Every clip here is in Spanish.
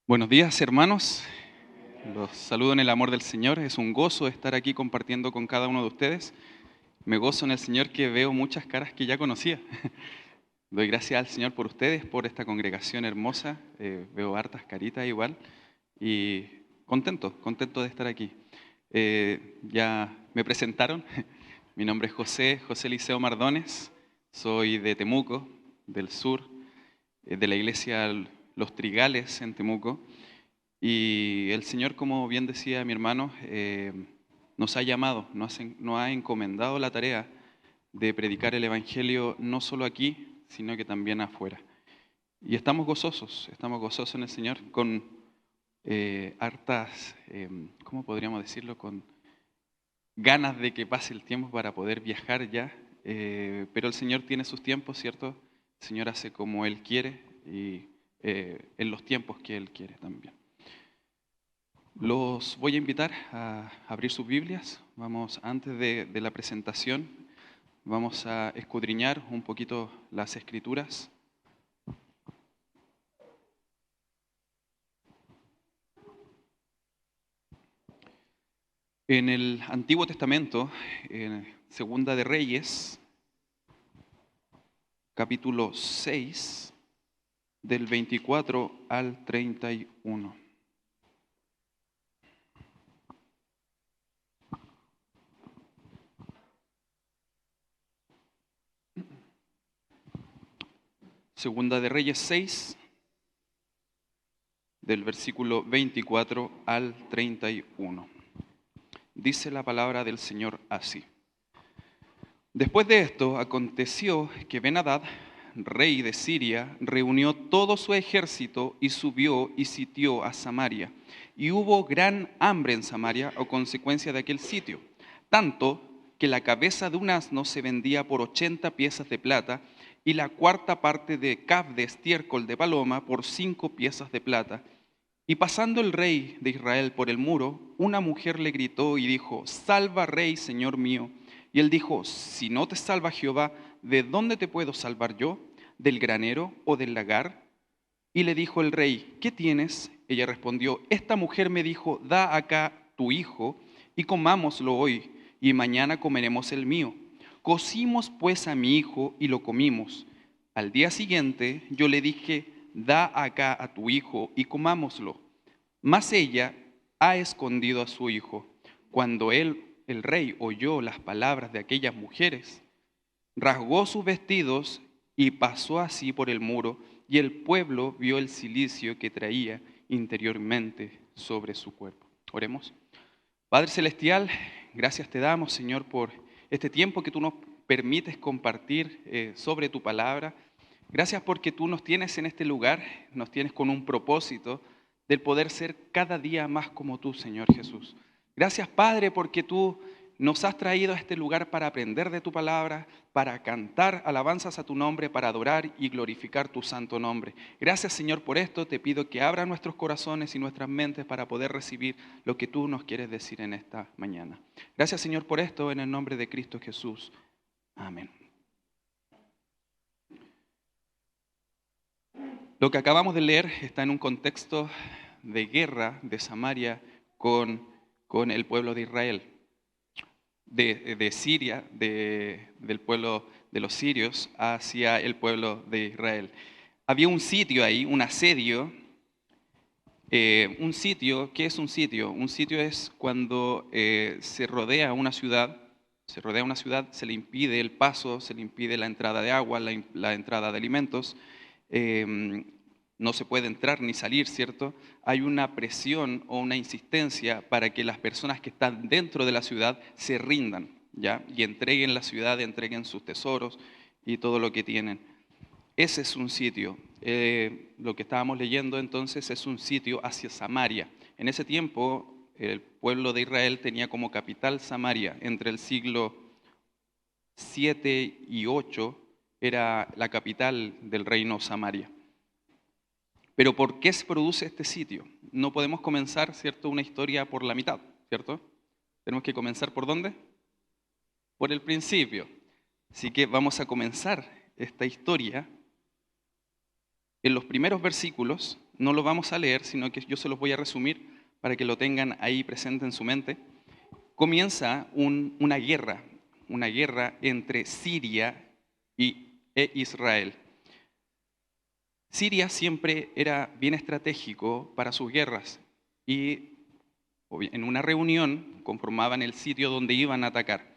Buenos días, hermanos. Los saludo en el amor del Señor. Es un gozo estar aquí compartiendo con cada uno de ustedes. Me gozo en el Señor que veo muchas caras que ya conocía. Doy gracias al Señor por ustedes, por esta congregación hermosa. Veo hartas caritas igual. Y contento de estar aquí. Ya me presentaron. Mi nombre es José Liceo Mardones. Soy de Temuco, del sur, de la iglesia Los Trigales en Temuco. Y el Señor, como bien decía mi hermano, nos ha llamado, nos ha encomendado la tarea de predicar el Evangelio no solo aquí, sino que también afuera. Y estamos gozosos en el Señor con hartas, ¿cómo podríamos decirlo? Con ganas de que pase el tiempo para poder viajar ya. Pero el Señor tiene sus tiempos, ¿cierto? El Señor hace como Él quiere y en los tiempos que Él quiere también. Los voy a invitar a abrir sus Biblias. Antes de la presentación, vamos a escudriñar un poquito las Escrituras. En el Antiguo Testamento, en Segunda de Reyes, capítulo 6, del 24 al 31. Segunda de Reyes 6, del versículo 24 al 31. Dice la palabra del Señor así. Después de esto, aconteció que Ben-Hadad, rey de Siria, reunió todo su ejército y subió y sitió a Samaria. Y hubo gran hambre en Samaria a consecuencia de aquel sitio, tanto que la cabeza de un asno se vendía por 80 piezas de plata y la cuarta parte de cab de estiércol de paloma por 5 piezas de plata. Y pasando el rey de Israel por el muro, una mujer le gritó y dijo: «Salva, rey, señor mío». Y él dijo: «Si no te salva Jehová, ¿de dónde te puedo salvar yo? ¿Del granero o del lagar?». Y le dijo el rey: «¿Qué tienes?». Ella respondió: «Esta mujer me dijo: da acá tu hijo y comámoslo hoy, y mañana comeremos el mío». Cocimos pues a mi hijo y lo comimos. Al día siguiente yo le dije: «Da acá a tu hijo y comámoslo». Mas ella ha escondido a su hijo. Cuando el rey oyó las palabras de aquellas mujeres, rasgó sus vestidos y pasó así por el muro, y el pueblo vio el cilicio que traía interiormente sobre su cuerpo. Oremos. Padre Celestial, gracias te damos, Señor, por este tiempo que tú nos permites compartir sobre tu palabra. Gracias porque tú nos tienes en este lugar, nos tienes con un propósito del poder ser cada día más como tú, Señor Jesús. Gracias, Padre, porque tú nos has traído a este lugar para aprender de tu palabra, para cantar alabanzas a tu nombre, para adorar y glorificar tu santo nombre. Gracias, Señor, por esto. Te pido que abra nuestros corazones y nuestras mentes para poder recibir lo que tú nos quieres decir en esta mañana. Gracias, Señor, por esto, en el nombre de Cristo Jesús. Amén. Lo que acabamos de leer está en un contexto de guerra de Samaria con el pueblo de Israel, de Siria, del pueblo de los sirios hacia el pueblo de Israel. Había un sitio ahí, un asedio. Un sitio, ¿qué es un sitio? Un sitio es cuando se rodea una ciudad, se le impide el paso, se le impide la entrada de agua, la entrada de alimentos. No se puede entrar ni salir, ¿cierto? Hay una presión o una insistencia para que las personas que están dentro de la ciudad se rindan, ¿ya? Y entreguen la ciudad, entreguen sus tesoros y todo lo que tienen. Ese es un sitio. Lo que estábamos leyendo entonces es un sitio hacia Samaria. En ese tiempo, el pueblo de Israel tenía como capital Samaria. Entre el siglo 7 y 8 era la capital del reino Samaria. Pero ¿por qué se produce este sitio? No podemos comenzar, ¿cierto?, una historia por la mitad, ¿cierto? Tenemos que comenzar ¿por dónde? Por el principio. Así que vamos a comenzar esta historia en los primeros versículos no lo vamos a leer, sino que yo se los voy a resumir para que lo tengan ahí presente en su mente. Comienza una guerra entre Siria e Israel. Siria siempre era bien estratégico para sus guerras y en una reunión conformaban el sitio donde iban a atacar.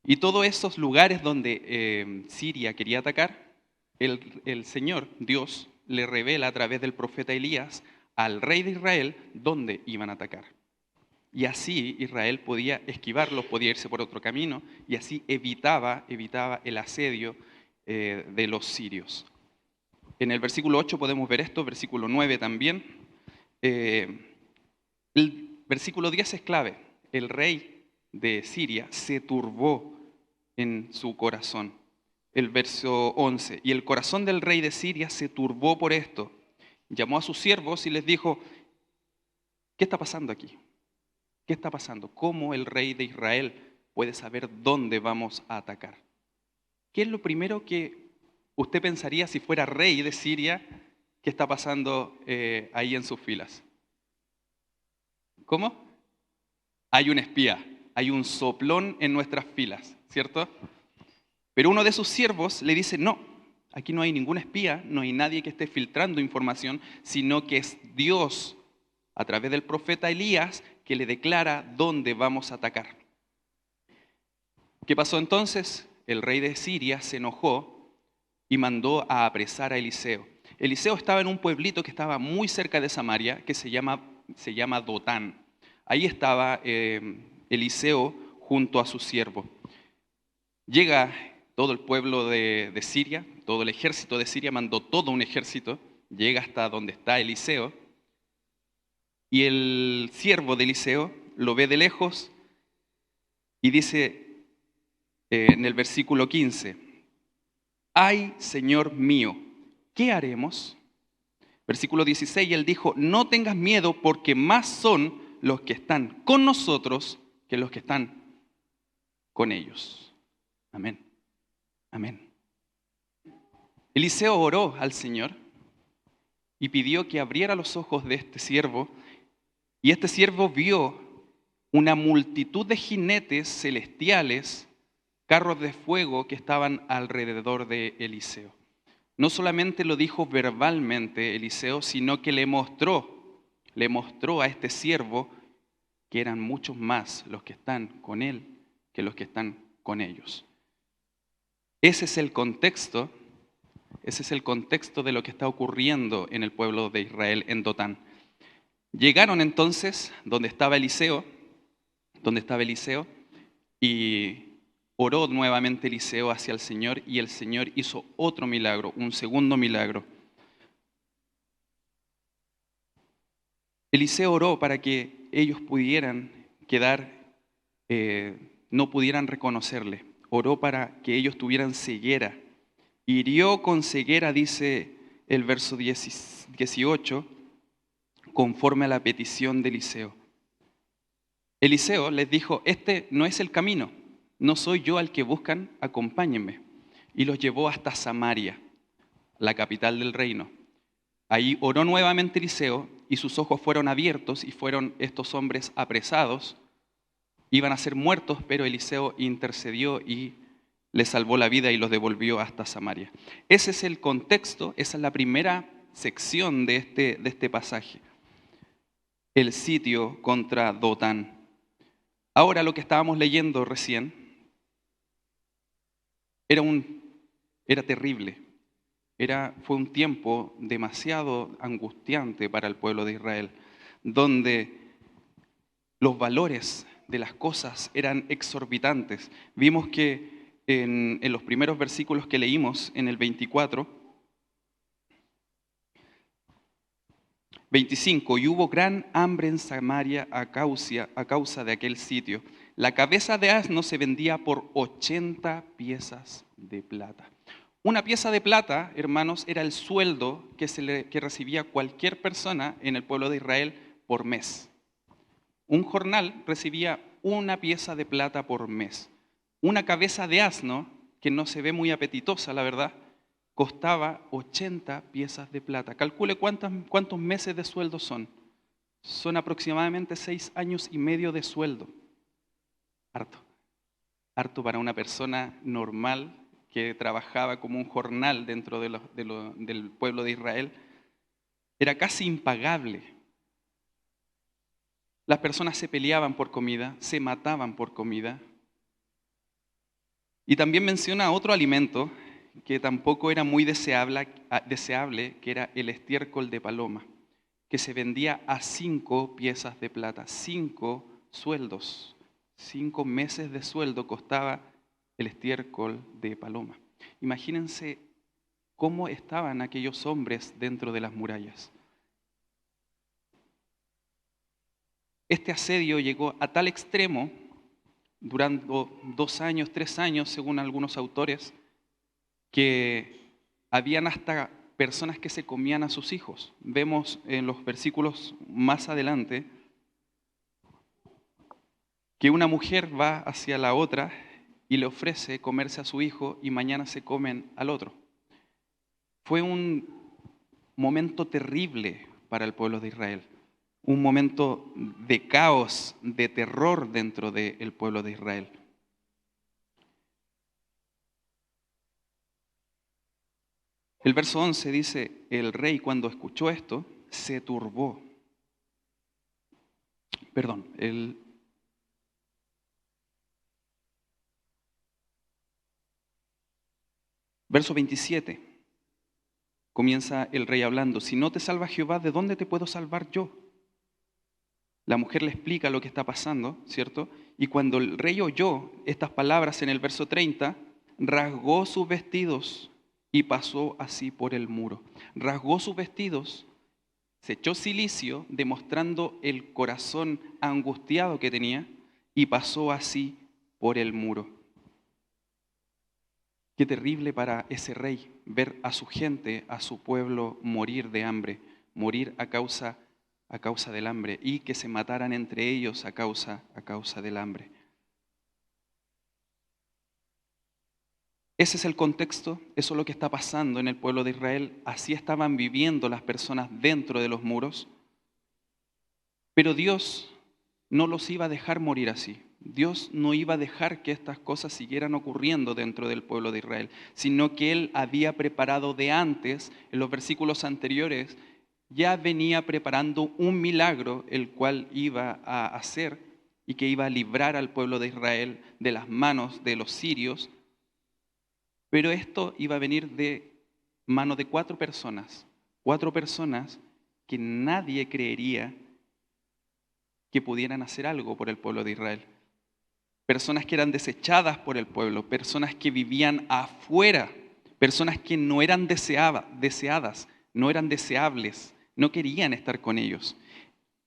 Y todos esos lugares donde Siria quería atacar, el Señor, Dios, le revela a través del profeta Elías al rey de Israel dónde iban a atacar. Y así Israel podía esquivarlos, podía irse por otro camino, y así evitaba el asedio de los sirios. En el versículo 8 podemos ver esto, versículo 9 también. El versículo 10 es clave. El rey de Siria se turbó en su corazón. El verso 11, y el corazón del rey de Siria se turbó por esto. Llamó a sus siervos y les dijo, ¿qué está pasando aquí? ¿Qué está pasando? ¿Cómo el rey de Israel puede saber dónde vamos a atacar? ¿Qué es lo primero que usted pensaría si fuera rey de Siria? ¿Qué está pasando ahí en sus filas? ¿Cómo? Hay un espía, hay un soplón en nuestras filas, ¿cierto? Pero uno de sus siervos le dice, no, aquí no hay ningún espía, no hay nadie que esté filtrando información, sino que es Dios, a través del profeta Elías, que le declara dónde vamos a atacar. ¿Qué pasó entonces? El rey de Siria se enojó y mandó a apresar a Eliseo. Eliseo estaba en un pueblito que estaba muy cerca de Samaria, que se llama Dotán. Ahí estaba Eliseo junto a su siervo. Llega todo el pueblo de Siria, todo el ejército de Siria, mandó todo un ejército, llega hasta donde está Eliseo, y el siervo de Eliseo lo ve de lejos y dice en el versículo 15, ¡ay, Señor mío! ¿Qué haremos? Versículo 16, él dijo, no tengas miedo porque más son los que están con nosotros que los que están con ellos. Amén. Amén. Eliseo oró al Señor y pidió que abriera los ojos de este siervo, y este siervo vio una multitud de jinetes celestiales, carros de fuego que estaban alrededor de Eliseo. No solamente lo dijo verbalmente Eliseo, sino que le mostró a este siervo que eran muchos más los que están con él que los que están con ellos. Ese es el contexto de lo que está ocurriendo en el pueblo de Israel en Dotán. Llegaron entonces donde estaba Eliseo, y oró nuevamente Eliseo hacia el Señor, y el Señor hizo otro milagro, un segundo milagro. Eliseo oró para que ellos pudieran no pudieran reconocerle. Oró para que ellos tuvieran ceguera. Hirió con ceguera, dice el verso 18, conforme a la petición de Eliseo. Eliseo les dijo, este no es el camino, no soy yo al que buscan, acompáñenme. Y los llevó hasta Samaria, la capital del reino. Ahí oró nuevamente Eliseo y sus ojos fueron abiertos y fueron estos hombres apresados. Iban a ser muertos, pero Eliseo intercedió y les salvó la vida y los devolvió hasta Samaria. Ese es el contexto, esa es la primera sección de este pasaje. El sitio contra Dotán. Ahora lo que estábamos leyendo recién era terrible. Fue un tiempo demasiado angustiante para el pueblo de Israel, donde los valores de las cosas eran exorbitantes. Vimos que en los primeros versículos que leímos, en el 25, y hubo gran hambre en Samaria a causa de aquel sitio. La cabeza de asno se vendía por 80 piezas de plata. Una pieza de plata, hermanos, era el sueldo que recibía cualquier persona en el pueblo de Israel por mes. Un jornal recibía una pieza de plata por mes. Una cabeza de asno, que no se ve muy apetitosa, la verdad, costaba 80 piezas de plata. Calcule cuántos meses de sueldo son. Son aproximadamente 6 años y medio de sueldo. Harto. Harto para una persona normal que trabajaba como un jornal dentro del pueblo de Israel. Era casi impagable. Las personas se peleaban por comida, se mataban por comida. Y también menciona otro alimento que tampoco era muy deseable, que era el estiércol de paloma, que se vendía a 5 piezas de plata, 5 sueldos, 5 meses de sueldo costaba el estiércol de paloma. Imagínense cómo estaban aquellos hombres dentro de las murallas. Este asedio llegó a tal extremo, durando 2 años, 3 años, según algunos autores, que habían hasta personas que se comían a sus hijos. Vemos en los versículos más adelante que una mujer va hacia la otra y le ofrece comerse a su hijo y mañana se comen al otro. Fue un momento terrible para el pueblo de Israel, un momento de caos, de terror dentro del pueblo de Israel. El verso 11 dice, el rey cuando escuchó esto se turbó. El verso 27 comienza el rey hablando, si no te salva Jehová, ¿de dónde te puedo salvar yo? La mujer le explica lo que está pasando, ¿cierto? Y cuando el rey oyó estas palabras en el verso 30, rasgó sus vestidos y pasó así por el muro. Rasgó sus vestidos, se echó cilicio, demostrando el corazón angustiado que tenía, y pasó así por el muro. Qué terrible para ese rey ver a su gente, a su pueblo morir de hambre, morir a causa del hambre y que se mataran entre ellos a causa del hambre. Ese es el contexto, eso es lo que está pasando en el pueblo de Israel. Así estaban viviendo las personas dentro de los muros. Pero Dios no los iba a dejar morir así. Dios no iba a dejar que estas cosas siguieran ocurriendo dentro del pueblo de Israel, sino que Él había preparado de antes, en los versículos anteriores, ya venía preparando un milagro el cual iba a hacer y que iba a librar al pueblo de Israel de las manos de los sirios. Pero esto iba a venir de mano de 4 personas que nadie creería que pudieran hacer algo por el pueblo de Israel. Personas que eran desechadas por el pueblo, personas que vivían afuera, personas que no eran deseadas, no eran deseables, no querían estar con ellos.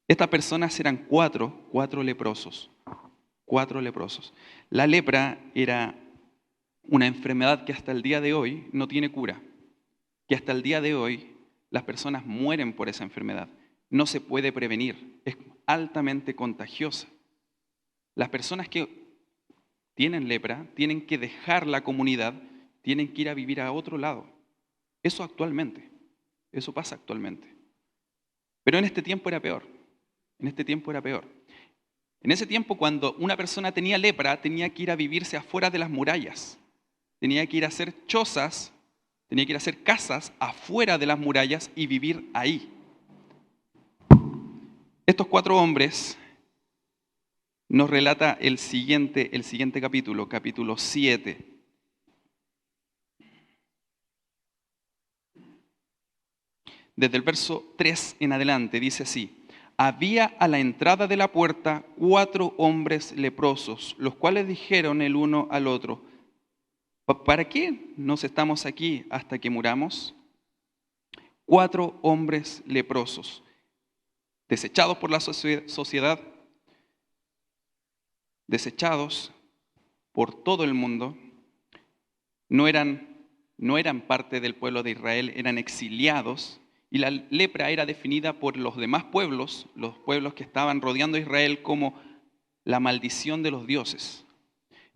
Estas personas eran 4 leprosos. 4 leprosos. La lepra era una enfermedad que hasta el día de hoy no tiene cura, que hasta el día de hoy las personas mueren por esa enfermedad. No se puede prevenir, es altamente contagiosa. Las personas que tienen lepra tienen que dejar la comunidad, tienen que ir a vivir a otro lado. Eso pasa actualmente. Pero en este tiempo era peor. En ese tiempo, cuando una persona tenía lepra, tenía que ir a vivirse afuera de las murallas. Tenía que ir a hacer chozas, tenía que ir a hacer casas afuera de las murallas y vivir ahí. Estos 4 hombres nos relata el siguiente capítulo 7. Desde el verso 3 en adelante dice así: había a la entrada de la puerta 4 hombres leprosos, los cuales dijeron el uno al otro: ¿para qué nos estamos aquí hasta que muramos? 4 hombres leprosos, desechados por la sociedad, desechados por todo el mundo, no eran parte del pueblo de Israel, eran exiliados, y la lepra era definida por los demás pueblos, los pueblos que estaban rodeando a Israel, como la maldición de los dioses.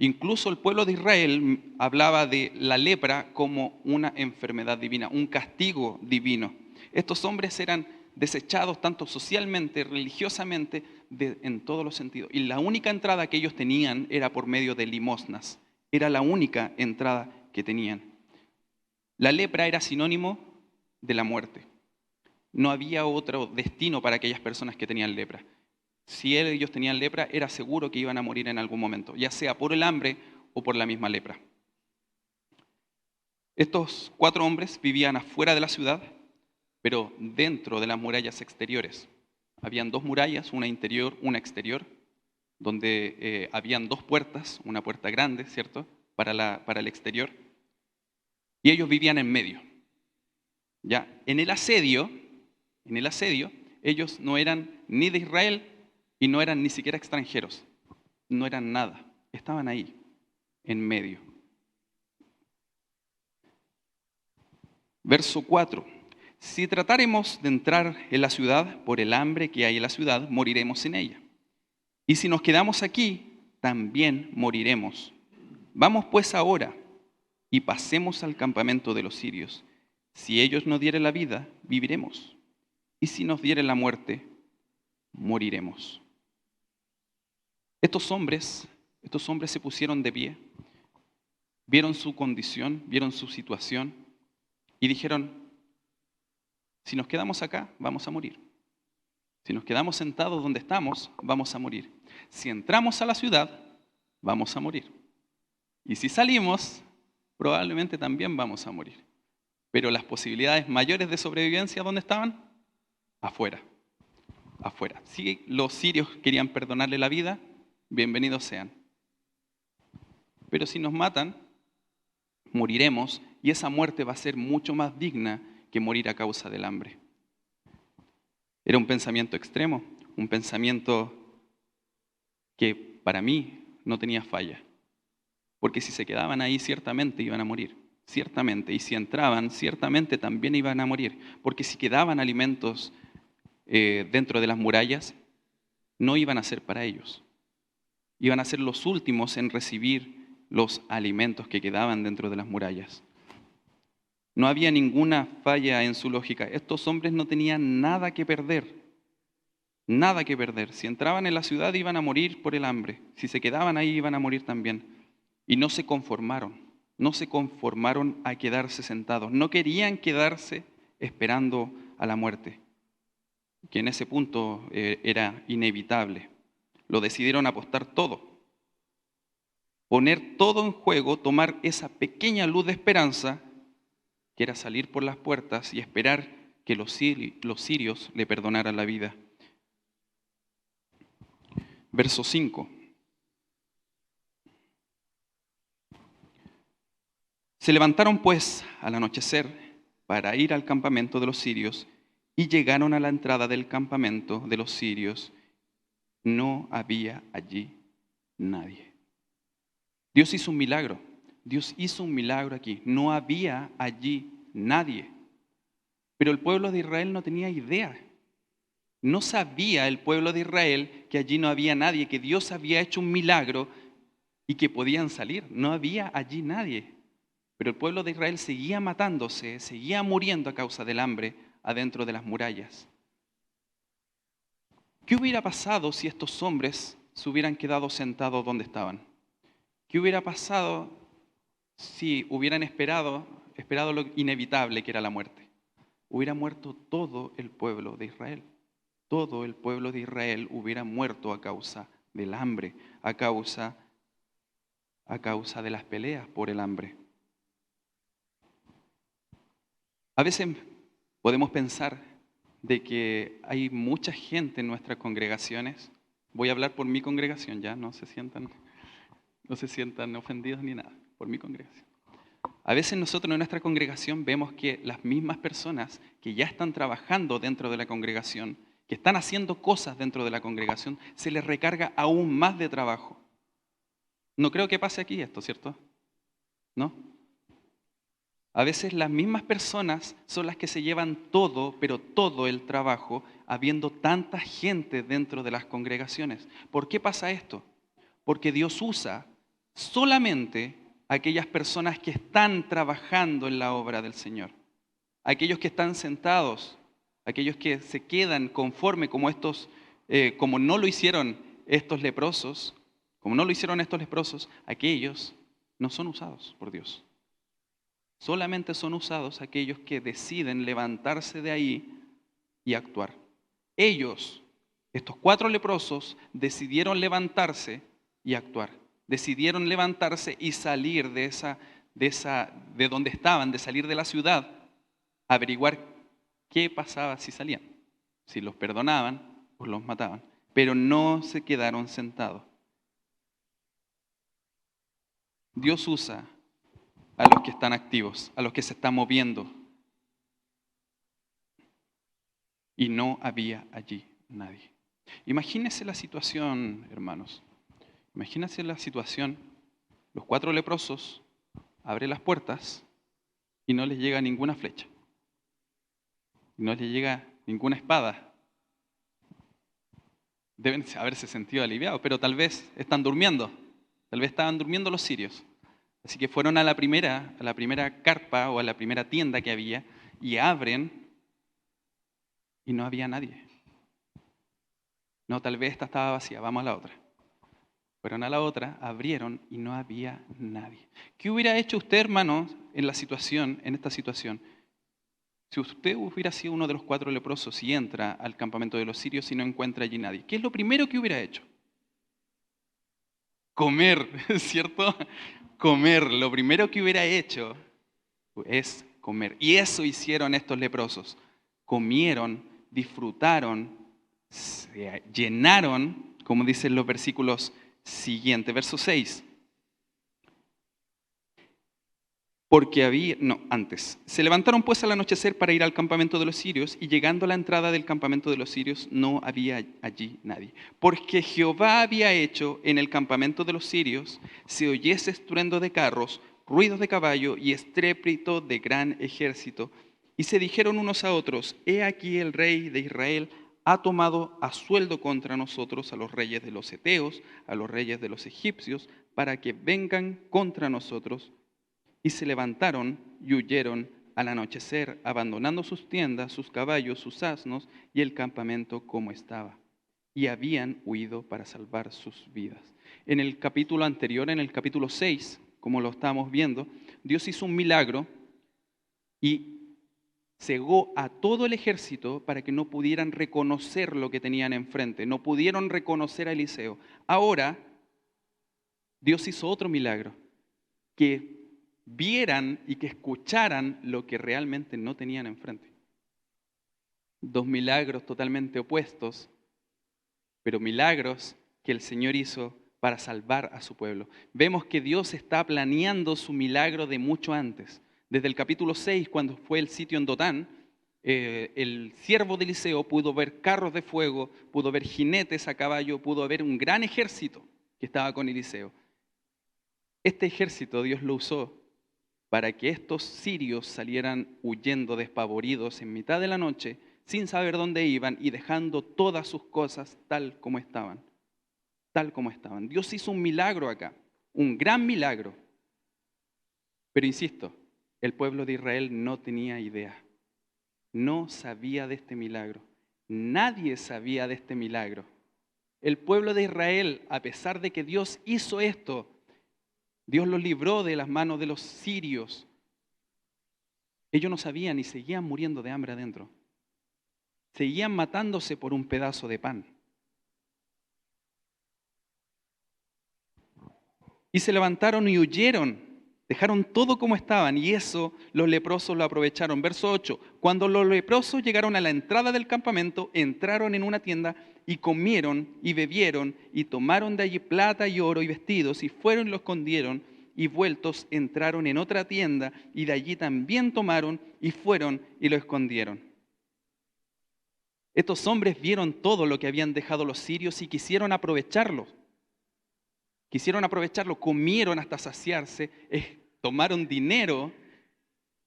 Incluso el pueblo de Israel hablaba de la lepra como una enfermedad divina, un castigo divino. Estos hombres eran desechados tanto socialmente, religiosamente, en todos los sentidos. Y la única entrada que ellos tenían era por medio de limosnas. Era la única entrada que tenían. La lepra era sinónimo de la muerte. No había otro destino para aquellas personas que tenían lepra. Si ellos tenían lepra, era seguro que iban a morir en algún momento, ya sea por el hambre o por la misma lepra. Estos 4 hombres vivían afuera de la ciudad, pero dentro de las murallas exteriores. Habían 2 murallas, una interior, una exterior, donde habían 2 puertas, una puerta grande, ¿cierto?, para el exterior, y ellos vivían en medio. ¿Ya? En el asedio, ellos no eran ni de Israel y no eran ni siquiera extranjeros, no eran nada, estaban ahí, en medio. Verso 4. Si tratáremos de entrar en la ciudad por el hambre que hay en la ciudad, moriremos en ella. Y si nos quedamos aquí, también moriremos. Vamos pues ahora y pasemos al campamento de los sirios. Si ellos nos dieren la vida, viviremos. Y si nos dieren la muerte, moriremos. Estos hombres se pusieron de pie, vieron su condición, vieron su situación y dijeron: si nos quedamos acá, vamos a morir. Si nos quedamos sentados donde estamos, vamos a morir. Si entramos a la ciudad, vamos a morir. Y si salimos, probablemente también vamos a morir. Pero las posibilidades mayores de sobrevivencia, ¿dónde estaban? Afuera. Afuera. Si los sirios querían perdonarle la vida, bienvenidos sean. Pero si nos matan, moriremos, y esa muerte va a ser mucho más digna que morir a causa del hambre. Era un pensamiento extremo, un pensamiento que para mí no tenía falla. Porque si se quedaban ahí, ciertamente iban a morir. Ciertamente. Y si entraban, ciertamente también iban a morir. Porque si quedaban alimentos dentro de las murallas, no iban a ser para ellos. Iban a ser los últimos en recibir los alimentos que quedaban dentro de las murallas. No había ninguna falla en su lógica. Estos hombres no tenían nada que perder. Nada que perder. Si entraban en la ciudad iban a morir por el hambre. Si se quedaban ahí iban a morir también. Y no se conformaron. No se conformaron a quedarse sentados. No querían quedarse esperando a la muerte, que en ese punto era inevitable. Lo decidieron apostar todo. Poner todo en juego, tomar esa pequeña luz de esperanza, que era salir por las puertas y esperar que los sirios le perdonaran la vida. Verso 5. Se levantaron pues al anochecer para ir al campamento de los sirios y llegaron a la entrada del campamento de los sirios. No había allí nadie. Dios hizo un milagro. Dios hizo un milagro aquí. No había allí nadie. Pero el pueblo de Israel no tenía idea. No sabía el pueblo de Israel que allí no había nadie, que Dios había hecho un milagro y que podían salir. No había allí nadie. Pero el pueblo de Israel seguía matándose, seguía muriendo a causa del hambre adentro de las murallas. ¿Qué hubiera pasado si estos hombres se hubieran quedado sentados donde estaban? ¿Qué hubiera pasado si hubieran esperado lo inevitable que era la muerte? Hubiera muerto todo el pueblo de Israel. Todo el pueblo de Israel hubiera muerto a causa del hambre, a causa de las peleas por el hambre. A veces podemos pensar de que hay mucha gente en nuestras congregaciones. Voy a hablar por mi congregación, ya, no se sientan ofendidos ni nada, por mi congregación. A veces nosotros en nuestra congregación vemos que las mismas personas que ya están trabajando dentro de la congregación, que están haciendo cosas dentro de la congregación, se les recarga aún más de trabajo. No creo que pase aquí esto, ¿cierto? ¿No? A veces las mismas personas son las que se llevan todo, pero todo el trabajo, habiendo tanta gente dentro de las congregaciones. ¿Por qué pasa esto? Porque Dios usa solamente aquellas personas que están trabajando en la obra del Señor, aquellos que están sentados, aquellos que se quedan conforme como estos, como no lo hicieron estos leprosos, aquellos no son usados por Dios. Solamente son usados aquellos que deciden levantarse de ahí y actuar. Ellos, estos 4 leprosos, decidieron levantarse y actuar. Decidieron levantarse y salir de donde estaban, de salir de la ciudad, averiguar qué pasaba si salían, si los perdonaban o los mataban. Pero no se quedaron sentados. Dios usa a los que están activos, a los que se están moviendo. Y no había allí nadie. Imagínense la situación, hermanos. Imagínense la situación. Los 4 leprosos abren las puertas y no les llega ninguna flecha. No les llega ninguna espada. Deben haberse sentido aliviados, pero tal vez están durmiendo. Tal vez estaban durmiendo los sirios. Así que fueron a la primera carpa o a la primera tienda que había y abren y no había nadie. No, tal vez esta estaba vacía, vamos a la otra. Fueron a la otra, abrieron y no había nadie. ¿Qué hubiera hecho usted, hermanos, en esta situación? Si usted hubiera sido uno de los 4 leprosos y entra al campamento de los sirios y no encuentra allí nadie, ¿qué es lo primero que hubiera hecho? Comer, ¿cierto? Comer. Lo primero que hubiera hecho es comer. Y eso hicieron estos leprosos. Comieron, disfrutaron, se llenaron, como dicen los versículos siguientes. Verso 6. Se levantaron pues al anochecer para ir al campamento de los sirios, y llegando a la entrada del campamento de los sirios no había allí nadie. Porque Jehová había hecho en el campamento de los sirios se oyese estruendo de carros, ruidos de caballo y estrépito de gran ejército. Y se dijeron unos a otros: he aquí el rey de Israel ha tomado a sueldo contra nosotros a los reyes de los heteos, a los reyes de los egipcios, para que vengan contra nosotros. Y se levantaron y huyeron al anochecer, abandonando sus tiendas, sus caballos, sus asnos y el campamento como estaba. Y habían huido para salvar sus vidas. En el capítulo anterior, en el capítulo 6, como lo estábamos viendo, Dios hizo un milagro y cegó a todo el ejército para que no pudieran reconocer lo que tenían enfrente, no pudieron reconocer a Eliseo. Ahora, Dios hizo otro milagro, que vieran y que escucharan lo que realmente no tenían enfrente. 2 milagros totalmente opuestos, pero milagros que el Señor hizo para salvar a su pueblo. Vemos que Dios está planeando su milagro de mucho antes. Desde el capítulo 6, cuando fue el sitio en Dotán, el siervo de Eliseo pudo ver carros de fuego, pudo ver jinetes a caballo, pudo ver un gran ejército que estaba con Eliseo. Este ejército Dios lo usó para que estos sirios salieran huyendo despavoridos en mitad de la noche, sin saber dónde iban y dejando todas sus cosas tal como estaban. Tal como estaban. Dios hizo un milagro acá, un gran milagro. Pero insisto, el pueblo de Israel no tenía idea. No sabía de este milagro. Nadie sabía de este milagro. El pueblo de Israel, a pesar de que Dios hizo esto, Dios los libró de las manos de los sirios. Ellos no sabían y seguían muriendo de hambre adentro. Seguían matándose por un pedazo de pan. Y se levantaron y huyeron. Dejaron todo como estaban y eso los leprosos lo aprovecharon. Verso 8. Cuando los leprosos llegaron a la entrada del campamento, entraron en una tienda y comieron y bebieron y tomaron de allí plata y oro y vestidos y fueron y lo escondieron y vueltos entraron en otra tienda y de allí también tomaron y fueron y lo escondieron. Estos hombres vieron todo lo que habían dejado los sirios y quisieron aprovecharlo. Comieron hasta saciarse, tomaron dinero,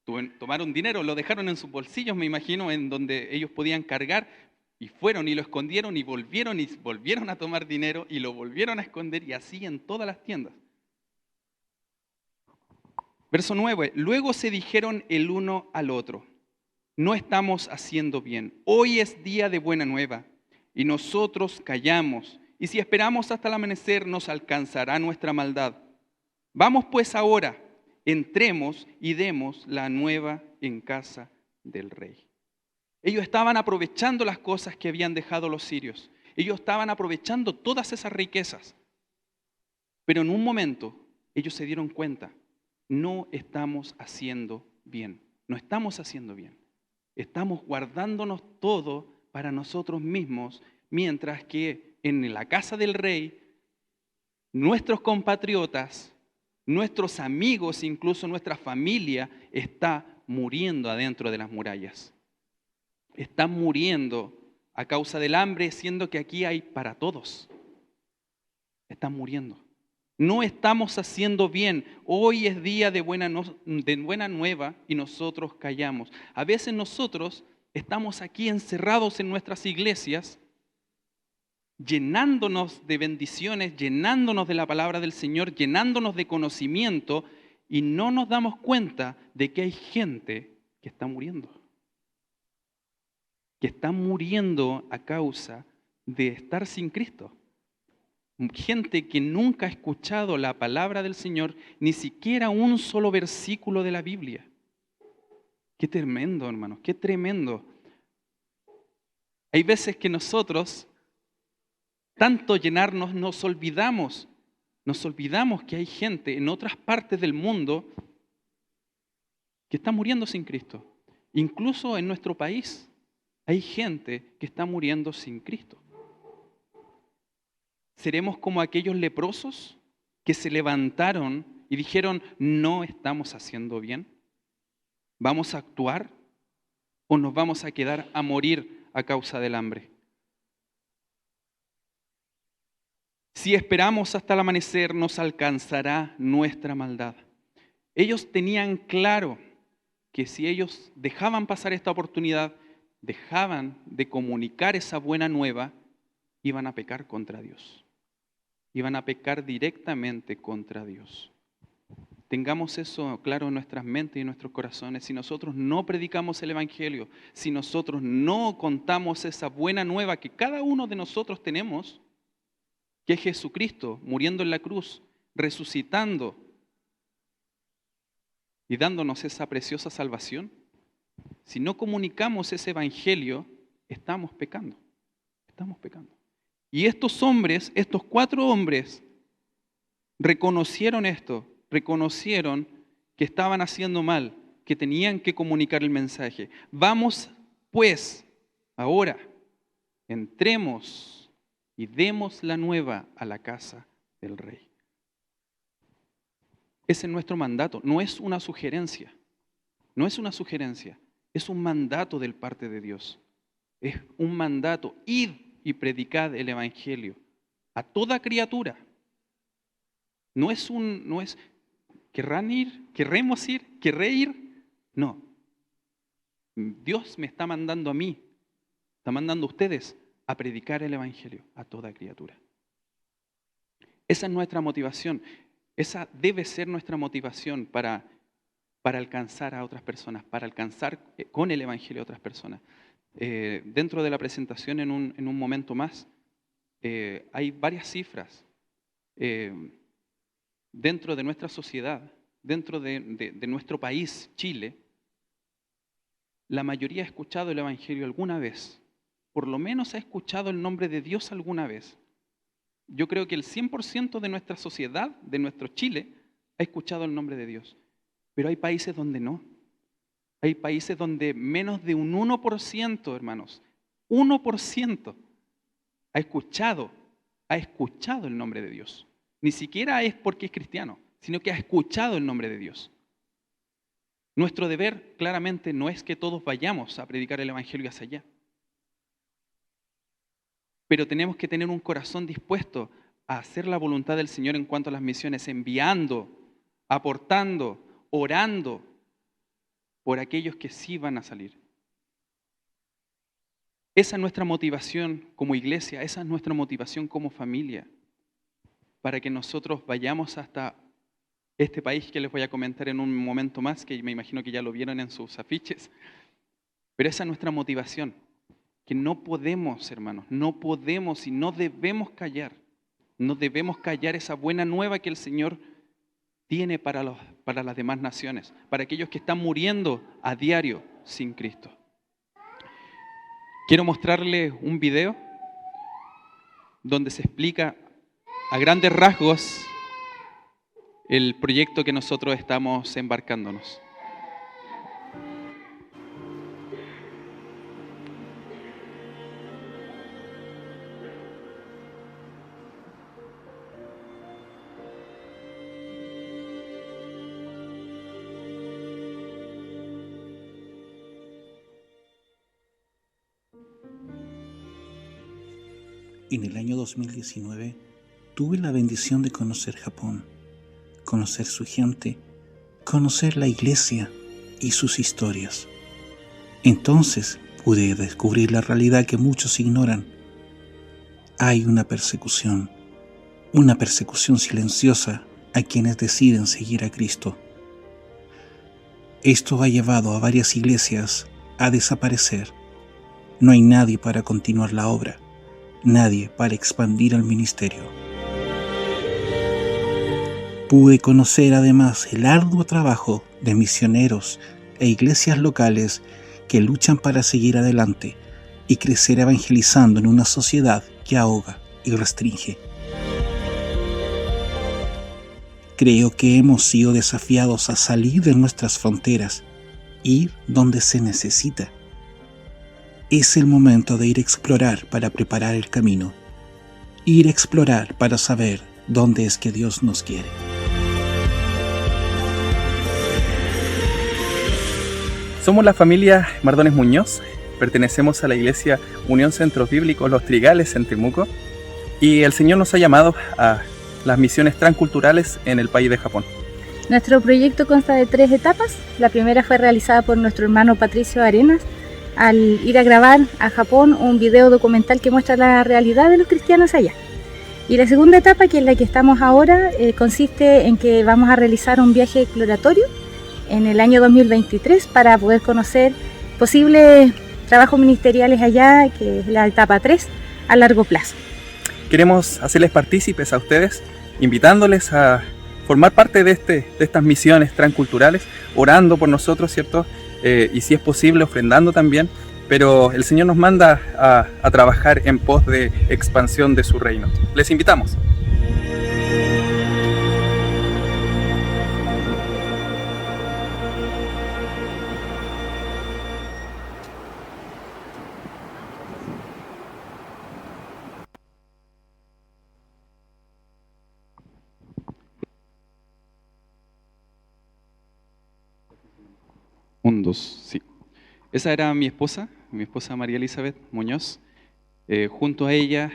lo dejaron en sus bolsillos, me imagino, en donde ellos podían cargar, y fueron y lo escondieron y volvieron a tomar dinero y lo volvieron a esconder y así en todas las tiendas. Verso 9. Luego se dijeron el uno al otro: no estamos haciendo bien. Hoy es día de buena nueva y nosotros callamos. Y si esperamos hasta el amanecer, nos alcanzará nuestra maldad. Vamos pues ahora, entremos y demos la nueva en casa del rey. Ellos estaban aprovechando las cosas que habían dejado los sirios. Ellos estaban aprovechando todas esas riquezas. Pero en un momento ellos se dieron cuenta: no estamos haciendo bien. No estamos haciendo bien. Estamos guardándonos todo para nosotros mismos, mientras que en la casa del rey, nuestros compatriotas, nuestros amigos, incluso nuestra familia, está muriendo adentro de las murallas. Están muriendo a causa del hambre, siendo que aquí hay para todos. Están muriendo. No estamos haciendo bien. Hoy es día de buena nueva y nosotros callamos. A veces nosotros estamos aquí encerrados en nuestras iglesias, llenándonos de bendiciones, llenándonos de la palabra del Señor, llenándonos de conocimiento, y no nos damos cuenta de que hay gente que está muriendo. Que está muriendo a causa de estar sin Cristo. Gente que nunca ha escuchado la palabra del Señor, ni siquiera un solo versículo de la Biblia. Qué tremendo, hermanos, qué tremendo. Hay veces que nosotros, tanto llenarnos, nos olvidamos que hay gente en otras partes del mundo que está muriendo sin Cristo. Incluso en nuestro país hay gente que está muriendo sin Cristo. ¿Seremos como aquellos leprosos que se levantaron y dijeron: no estamos haciendo bien? ¿Vamos a actuar o nos vamos a quedar a morir a causa del hambre? Si esperamos hasta el amanecer, nos alcanzará nuestra maldad. Ellos tenían claro que si ellos dejaban pasar esta oportunidad, dejaban de comunicar esa buena nueva, iban a pecar contra Dios. Iban a pecar directamente contra Dios. Tengamos eso claro en nuestras mentes y en nuestros corazones. Si nosotros no predicamos el Evangelio, si nosotros no contamos esa buena nueva que cada uno de nosotros tenemos, que es Jesucristo muriendo en la cruz, resucitando y dándonos esa preciosa salvación, si no comunicamos ese Evangelio, estamos pecando. Estamos pecando. Y estos hombres, estos 4 hombres, reconocieron esto, reconocieron que estaban haciendo mal, que tenían que comunicar el mensaje. Vamos, pues, ahora, entremos y demos la nueva a la casa del rey. Ese es nuestro mandato, no es una sugerencia, no es una sugerencia, es un mandato del parte de Dios. Es un mandato: id y predicad el Evangelio a toda criatura. No es querremos ir, querré ir. No. Dios me está mandando a mí, está mandando a ustedes a predicar el Evangelio a toda criatura. Esa es nuestra motivación. Esa debe ser nuestra motivación para alcanzar a otras personas, para alcanzar con el Evangelio a otras personas. Dentro de la presentación, en un momento más, hay varias cifras. Dentro de nuestra sociedad, dentro de nuestro país, Chile, la mayoría ha escuchado el Evangelio alguna vez. Por lo menos ha escuchado el nombre de Dios alguna vez. Yo creo que el 100% de nuestra sociedad, de nuestro Chile, ha escuchado el nombre de Dios. Pero hay países donde no. Hay países donde menos de un 1%, hermanos, 1% ha escuchado el nombre de Dios. Ni siquiera es porque es cristiano, sino que ha escuchado el nombre de Dios. Nuestro deber claramente no es que todos vayamos a predicar el Evangelio hacia allá. Pero tenemos que tener un corazón dispuesto a hacer la voluntad del Señor en cuanto a las misiones, enviando, aportando, orando por aquellos que sí van a salir. Esa es nuestra motivación como iglesia, esa es nuestra motivación como familia, para que nosotros vayamos hasta Este país que les voy a comentar en un momento más, que me imagino que ya lo vieron en sus afiches, pero esa es nuestra motivación, que no podemos, hermanos, no podemos y no debemos callar. No debemos callar esa buena nueva que el Señor tiene para las demás naciones, para aquellos que están muriendo a diario sin Cristo. Quiero mostrarles un video donde se explica a grandes rasgos el proyecto que nosotros estamos embarcándonos. En el año 2019 tuve la bendición de conocer Japón, conocer su gente, conocer la iglesia y sus historias. Entonces pude descubrir la realidad que muchos ignoran. Hay una persecución silenciosa a quienes deciden seguir a Cristo. Esto ha llevado a varias iglesias a desaparecer. No hay nadie para continuar la obra, nadie para expandir el ministerio. Pude conocer además el arduo trabajo de misioneros e iglesias locales que luchan para seguir adelante y crecer evangelizando en una sociedad que ahoga y restringe. Creo que hemos sido desafiados a salir de nuestras fronteras, ir donde se necesita. Es el momento de ir a explorar para preparar el camino, ir a explorar para saber dónde es que Dios nos quiere. Somos la familia Mardones Muñoz, pertenecemos a la iglesia Unión Centros Bíblicos Los Trigales en Temuco y el Señor nos ha llamado a las misiones transculturales en el país de Japón. Nuestro proyecto consta de 3 etapas. La primera fue realizada por nuestro hermano Patricio Arenas al ir a grabar a Japón un video documental que muestra la realidad de los cristianos allá. Y la segunda etapa, que es la que estamos ahora, consiste en que vamos a realizar un viaje exploratorio en el año 2023 para poder conocer posibles trabajos ministeriales allá, que es la etapa 3, a largo plazo. Queremos hacerles partícipes a ustedes, invitándoles a formar parte de estas misiones transculturales, orando por nosotros, ¿cierto? Y si es posible, ofrendando también, pero el Señor nos manda a trabajar en pos de expansión de su reino. Les invitamos. Un, dos, sí. Esa era mi esposa María Elizabeth Muñoz. Junto a ella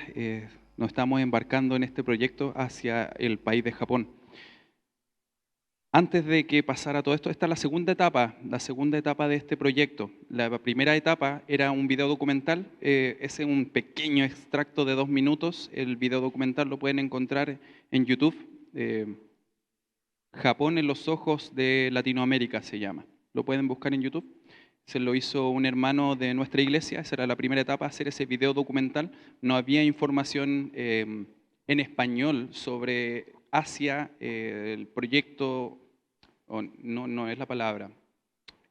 nos estamos embarcando en este proyecto hacia el país de Japón. Antes de que pasara todo esto, esta es la segunda etapa de este proyecto. La primera etapa era un video documental, es un pequeño extracto de 2 minutos. El video documental lo pueden encontrar en YouTube. Japón en los ojos de Latinoamérica se llama. Lo pueden buscar en YouTube. Se lo hizo un hermano de nuestra iglesia. Esa era la primera etapa, hacer ese video documental. No había información en español sobre Asia, el proyecto, no es la palabra,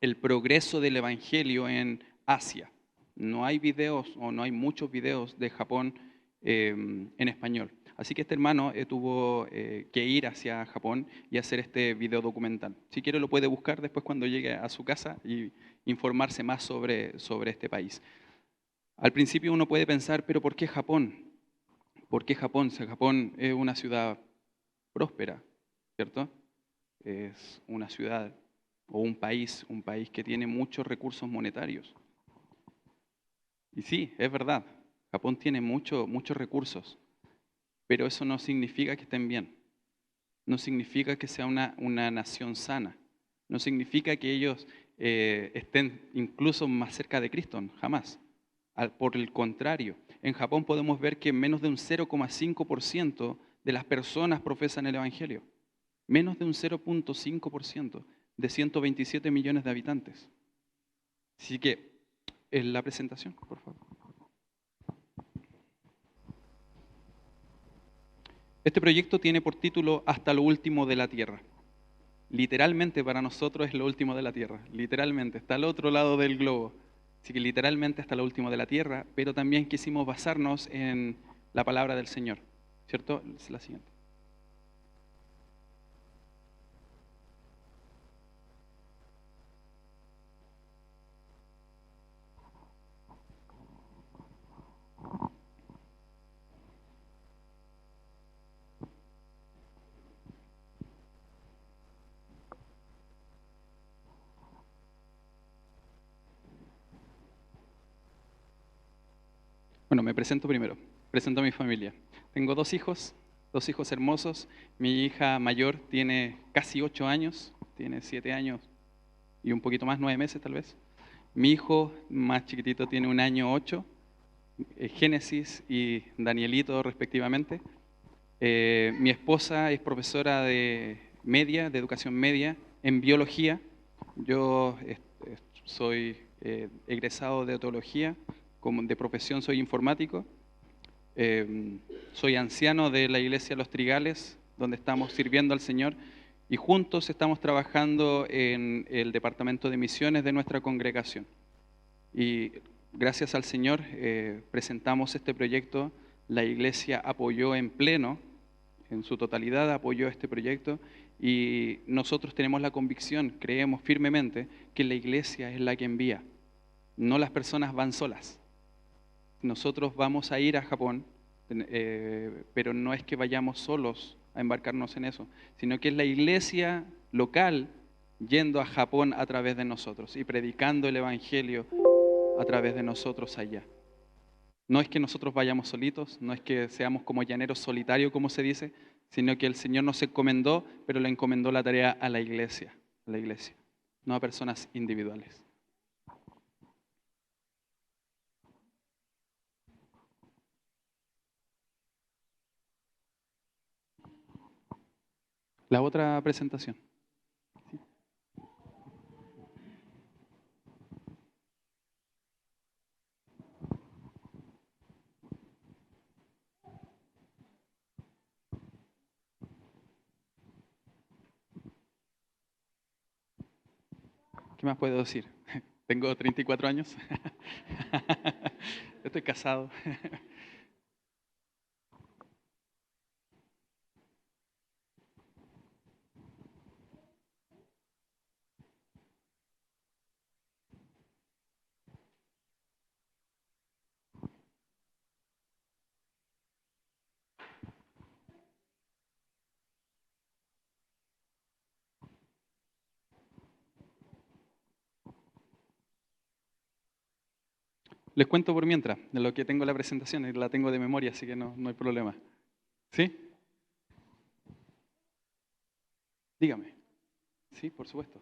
el progreso del evangelio en Asia. No hay videos o no hay muchos videos de Japón en español. Así que este hermano tuvo que ir hacia Japón y hacer este video documental. Si quiere lo puede buscar después cuando llegue a su casa y informarse más sobre este país. Al principio uno puede pensar, pero ¿por qué Japón? ¿Por qué Japón? Si Japón es una ciudad próspera, ¿cierto? Es una ciudad o un país que tiene muchos recursos monetarios. Y sí, es verdad, Japón tiene muchos recursos. Pero eso no significa que estén bien. No significa que sea una nación sana. No significa que ellos estén incluso más cerca de Cristo, jamás. Por el contrario, en Japón podemos ver que menos de un 0,5% de las personas profesan el Evangelio. Menos de un 0.5% de 127 millones de habitantes. Así que, en la presentación, por favor. Este proyecto tiene por título Hasta lo último de la Tierra. Literalmente para nosotros es lo último de la Tierra. Literalmente, está al otro lado del globo. Así que literalmente hasta lo último de la Tierra, pero también quisimos basarnos en la palabra del Señor. ¿Cierto? Es la siguiente. Bueno, me presento primero. Presento a mi familia. Tengo dos hijos hermosos. Mi hija mayor tiene casi 8 años, tiene 7 años y un poquito más, 9 meses tal vez. Mi hijo más chiquitito tiene 1 año 8, Génesis y Danielito respectivamente. Mi esposa es profesora de educación media, en biología. Yo soy egresado de teología, de profesión soy informático. Soy anciano de la Iglesia Los Trigales, donde estamos sirviendo al Señor, y juntos estamos trabajando en el departamento de misiones de nuestra congregación. Y gracias al Señor presentamos este proyecto, la Iglesia apoyó en pleno, en su totalidad apoyó este proyecto, y nosotros tenemos la convicción, creemos firmemente, que la Iglesia es la que envía, no las personas van solas. Nosotros vamos a ir a Japón, pero no es que vayamos solos a embarcarnos en eso, sino que es la iglesia local yendo a Japón a través de nosotros y predicando el Evangelio a través de nosotros allá. No es que nosotros vayamos solitos, no es que seamos como llaneros solitarios, como se dice, sino que el Señor nos encomendó, pero le encomendó la tarea a la iglesia, no a personas individuales. La otra presentación. ¿Qué más puedo decir? Tengo 34 años. Estoy casado. Les cuento por mientras, de lo que tengo la presentación, y la tengo de memoria, así que no hay problema. ¿Sí? Dígame. Sí, por supuesto.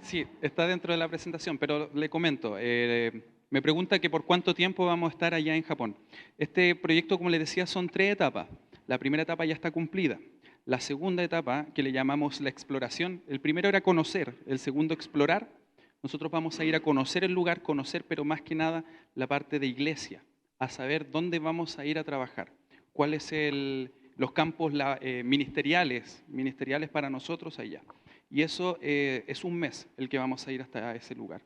Sí, está dentro de la presentación, pero le comento. Me pregunta que por cuánto tiempo vamos a estar allá en Japón. Este proyecto, como les decía, son 3 etapas. La primera etapa ya está cumplida. La segunda etapa, que le llamamos la exploración, el primero era conocer, el segundo explorar. Nosotros vamos a ir a conocer el lugar, pero más que nada la parte de iglesia, a saber dónde vamos a ir a trabajar, cuáles son los campos ministeriales para nosotros allá. Y eso es un mes el que vamos a ir hasta ese lugar.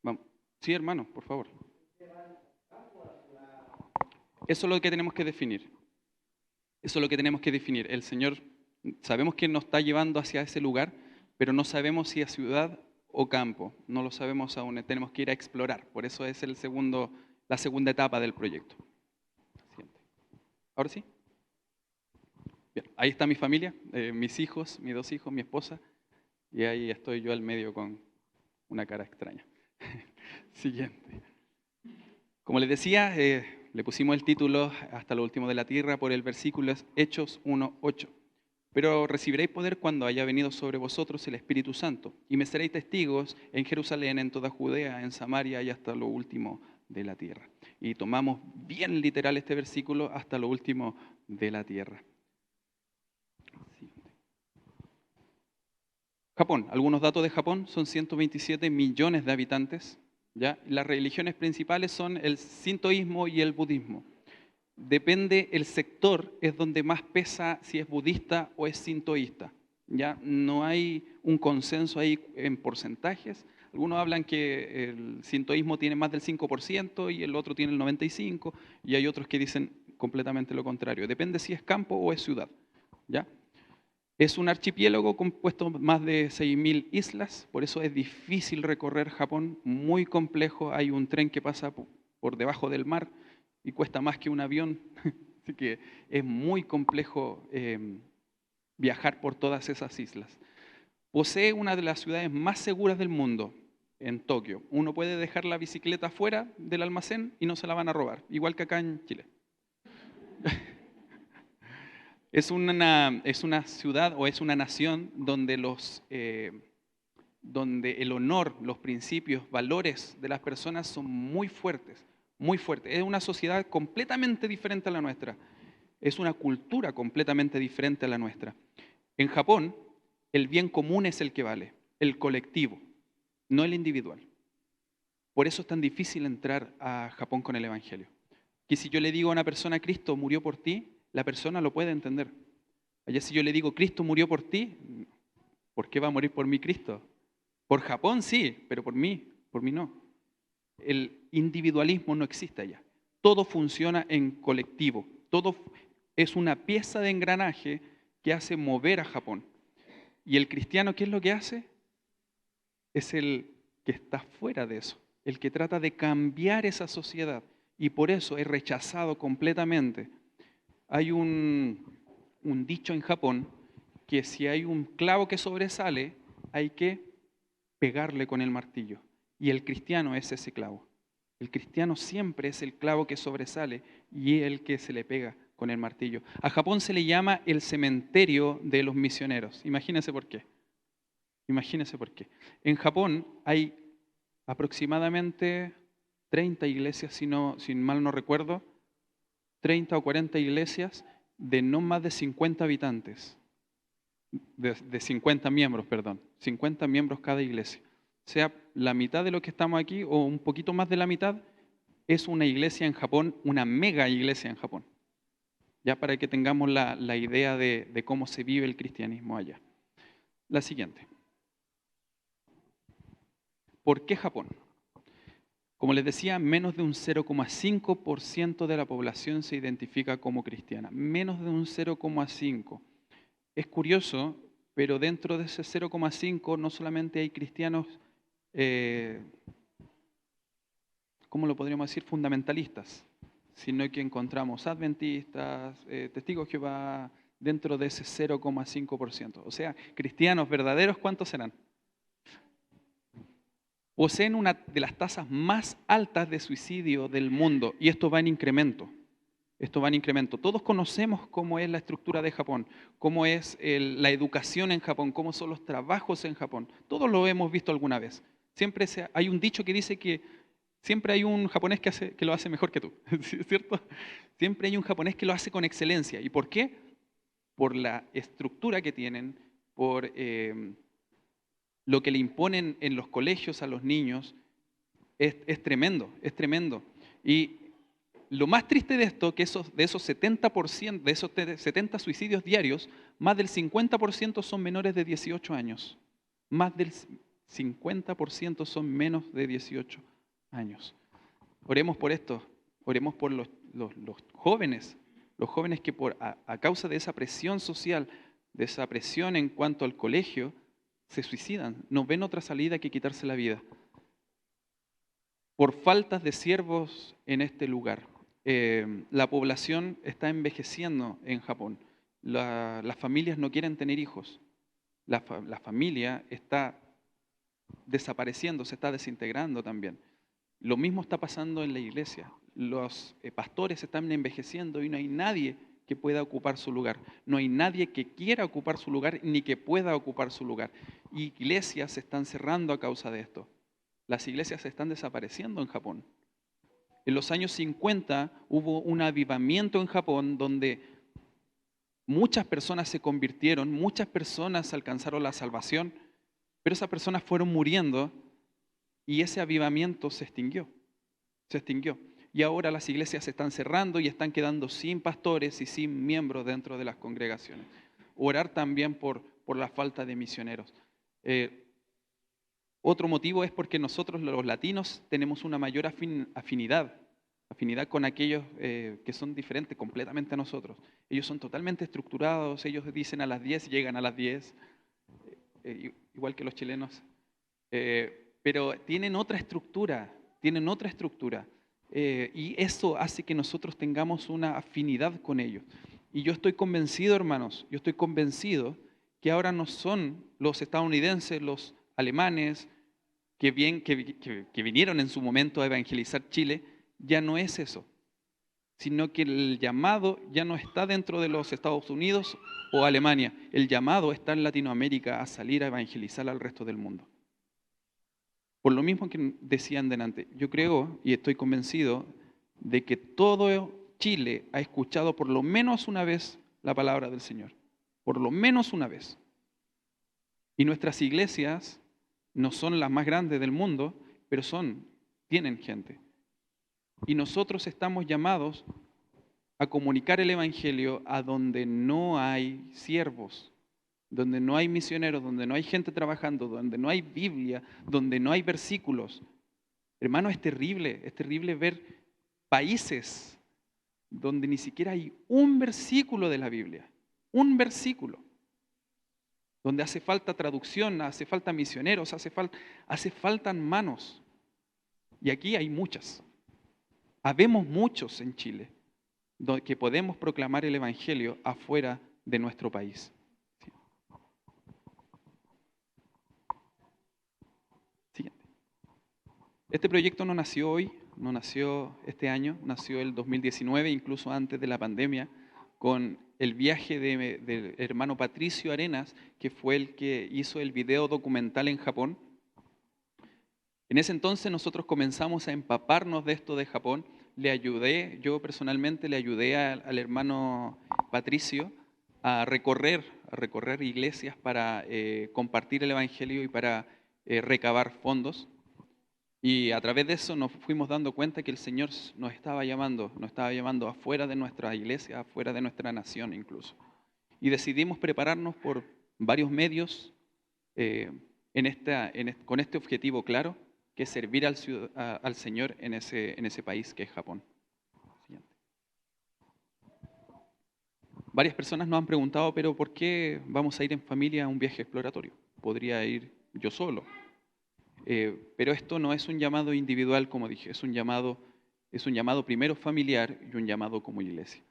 Vamos. Sí, hermano, por favor. Eso es lo que tenemos que definir. El Señor, sabemos que nos está llevando hacia ese lugar, pero no sabemos si es ciudad o campo. No lo sabemos aún. Tenemos que ir a explorar. Por eso es la segunda etapa del proyecto. Siguiente. ¿Ahora sí? Bien, ahí está mi familia, mis 2 hijos, mi esposa, y ahí estoy yo al medio con una cara extraña. Siguiente. Como les decía, le pusimos el título Hasta lo último de la tierra por el versículo Hechos 1:8. Pero recibiréis poder cuando haya venido sobre vosotros el Espíritu Santo, y me seréis testigos en Jerusalén, en toda Judea, en Samaria y hasta lo último de la tierra. Y tomamos bien literal este versículo, hasta lo último de la tierra. Japón, algunos datos de Japón, son 127 millones de habitantes, ¿ya? Las religiones principales son el sintoísmo y el budismo. Depende el sector, es donde más pesa si es budista o es sintoísta. ¿Ya? No hay un consenso ahí en porcentajes. Algunos hablan que el sintoísmo tiene más del 5% y el otro tiene el 95%, y hay otros que dicen completamente lo contrario. Depende si es campo o es ciudad. ¿Ya? Es un archipiélago compuesto más de 6.000 islas, por eso es difícil recorrer Japón, muy complejo. Hay un tren que pasa por debajo del mar y cuesta más que un avión, así que es muy complejo viajar por todas esas islas. Posee una de las ciudades más seguras del mundo, en Tokio. Uno puede dejar la bicicleta fuera del almacén y no se la van a robar, igual que acá en Chile. Es una ciudad o es una nación donde donde el honor, los principios, valores de las personas son muy fuertes, muy fuertes. Es una sociedad completamente diferente a la nuestra. Es una cultura completamente diferente a la nuestra. En Japón, el bien común es el que vale, el colectivo, no el individual. Por eso es tan difícil entrar a Japón con el Evangelio. Que si yo le digo a una persona, Cristo murió por ti, la persona lo puede entender. Allá si yo le digo, Cristo murió por ti, ¿por qué va a morir por mí Cristo? Por Japón sí, pero por mí no. El individualismo no existe allá. Todo funciona en colectivo. Todo es una pieza de engranaje que hace mover a Japón. ¿Y el cristiano qué es lo que hace? Es el que está fuera de eso, el que trata de cambiar esa sociedad. Y por eso es rechazado completamente. Hay un dicho en Japón que si hay un clavo que sobresale, hay que pegarle con el martillo. Y el cristiano es ese clavo. El cristiano siempre es el clavo que sobresale y el que se le pega con el martillo. A Japón se le llama el cementerio de los misioneros. Imagínense por qué. Imagínense por qué. En Japón hay aproximadamente 30 iglesias, si mal no recuerdo, 30 o 40 iglesias de no más de 50 habitantes, de 50 miembros, perdón, 50 miembros cada iglesia. O sea, la mitad de lo que estamos aquí, o un poquito más de la mitad, es una iglesia en Japón, una mega iglesia en Japón. Ya para que tengamos la idea de cómo se vive el cristianismo allá. La siguiente. ¿Por qué Japón? Como les decía, menos de un 0,5% de la población se identifica como cristiana. Menos de un 0,5%. Es curioso, pero dentro de ese 0,5% no solamente hay cristianos, ¿cómo lo podríamos decir? Fundamentalistas, sino que encontramos adventistas, testigos de Jehová, dentro de ese 0,5%. O sea, cristianos verdaderos, ¿cuántos serán? Poseen una de las tasas más altas de suicidio del mundo, y esto va en incremento. Esto va en incremento. Todos conocemos cómo es la estructura de Japón, cómo es la educación en Japón, cómo son los trabajos en Japón. Todos lo hemos visto alguna vez. Siempre hay un dicho que dice que siempre hay un japonés que lo hace mejor que tú, ¿cierto? Siempre hay un japonés que lo hace con excelencia. ¿Y por qué? Por la estructura que tienen, por lo que le imponen en los colegios a los niños. Es tremendo, es tremendo. Y lo más triste de esto, que de esos 70%, de esos 70 suicidios diarios, más del 50% son menores de 18 años. Más del 50% son menos de 18 años. Oremos por esto, oremos por los jóvenes que a causa de esa presión social, de esa presión en cuanto al colegio, se suicidan, no ven otra salida que quitarse la vida. Por faltas de siervos en este lugar. La población está envejeciendo en Japón. Las familias no quieren tener hijos. La familia está desapareciendo, se está desintegrando también. Lo mismo está pasando en la iglesia. Los pastores están envejeciendo y no hay nadie que pueda ocupar su lugar. No hay nadie que quiera ocupar su lugar ni que pueda ocupar su lugar. Iglesias se están cerrando a causa de esto. Las iglesias se están desapareciendo en Japón. En los años 50 hubo un avivamiento en Japón donde muchas personas se convirtieron, muchas personas alcanzaron la salvación Pero esas personas fueron muriendo y ese avivamiento se extinguió. Se extinguió. Y ahora las iglesias se están cerrando y están quedando sin pastores y sin miembros dentro de las congregaciones. Orar también por la falta de misioneros. Otro motivo es porque nosotros los latinos tenemos una mayor afinidad con aquellos que son diferentes completamente a nosotros. Ellos son totalmente estructurados, ellos dicen a las 10 y llegan a las 10, igual que los chilenos. Pero tienen otra estructura, y eso hace que nosotros tengamos una afinidad con ellos. Y yo estoy convencido, hermanos, que ahora no son los estadounidenses, los alemanes, que vinieron en su momento a evangelizar Chile, ya no es eso, sino que el llamado ya no está dentro de los Estados Unidos o Alemania, el llamado está en Latinoamérica a salir a evangelizar al resto del mundo. Por lo mismo que decían delante, yo creo y estoy convencido de que todo Chile ha escuchado por lo menos una vez la palabra del Señor, por lo menos una vez. Y nuestras iglesias no son las más grandes del mundo, pero tienen gente. Y nosotros estamos llamados a comunicar el Evangelio a donde no hay siervos, donde no hay misioneros, donde no hay gente trabajando, donde no hay Biblia, donde no hay versículos. Hermano, es terrible ver países donde ni siquiera hay un versículo de la Biblia, un versículo, donde hace falta traducción, hace falta misioneros, hace faltan manos. Y aquí hay muchas. Habemos muchos en Chile que podemos proclamar el Evangelio afuera de nuestro país. Siguiente. Este proyecto no nació hoy, no nació este año, nació el 2019, incluso antes de la pandemia, con el viaje del hermano Patricio Arenas, que fue el que hizo el video documental en Japón. En ese entonces nosotros comenzamos a empaparnos de esto de Japón. Yo personalmente le ayudé al hermano Patricio a recorrer iglesias para compartir el Evangelio y para recabar fondos. Y a través de eso nos fuimos dando cuenta que el Señor nos estaba llamando afuera de nuestra iglesia, afuera de nuestra nación incluso. Y decidimos prepararnos por varios medios con este objetivo claro, que es servir al Señor en ese país que es Japón. Siguiente. Varias personas nos han preguntado, pero ¿por qué vamos a ir en familia a un viaje exploratorio? Podría ir yo solo. Pero esto no es un llamado individual, como dije, es un llamado primero familiar y un llamado como iglesia.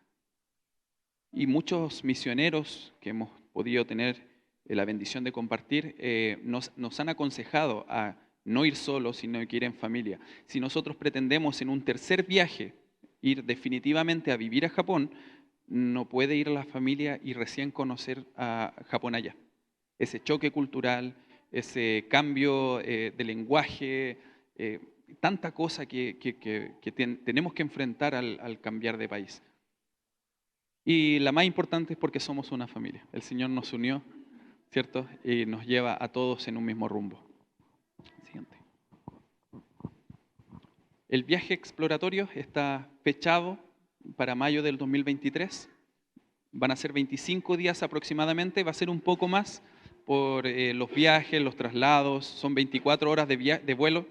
Y muchos misioneros que hemos podido tener la bendición de compartir nos han aconsejado a no ir solos, sino que ir en familia. Si nosotros pretendemos en un tercer viaje ir definitivamente a vivir a Japón, no puede ir la familia y recién conocer a Japón allá. Ese choque cultural, ese cambio de lenguaje, tanta cosa que tenemos que enfrentar al cambiar de país. Y la más importante es porque somos una familia. El Señor nos unió, ¿cierto? Y nos lleva a todos en un mismo rumbo. Siguiente. El viaje exploratorio está fechado para mayo del 2023. Van a ser 25 días aproximadamente, va a ser un poco más por los viajes, los traslados, son 24 horas de vuelo,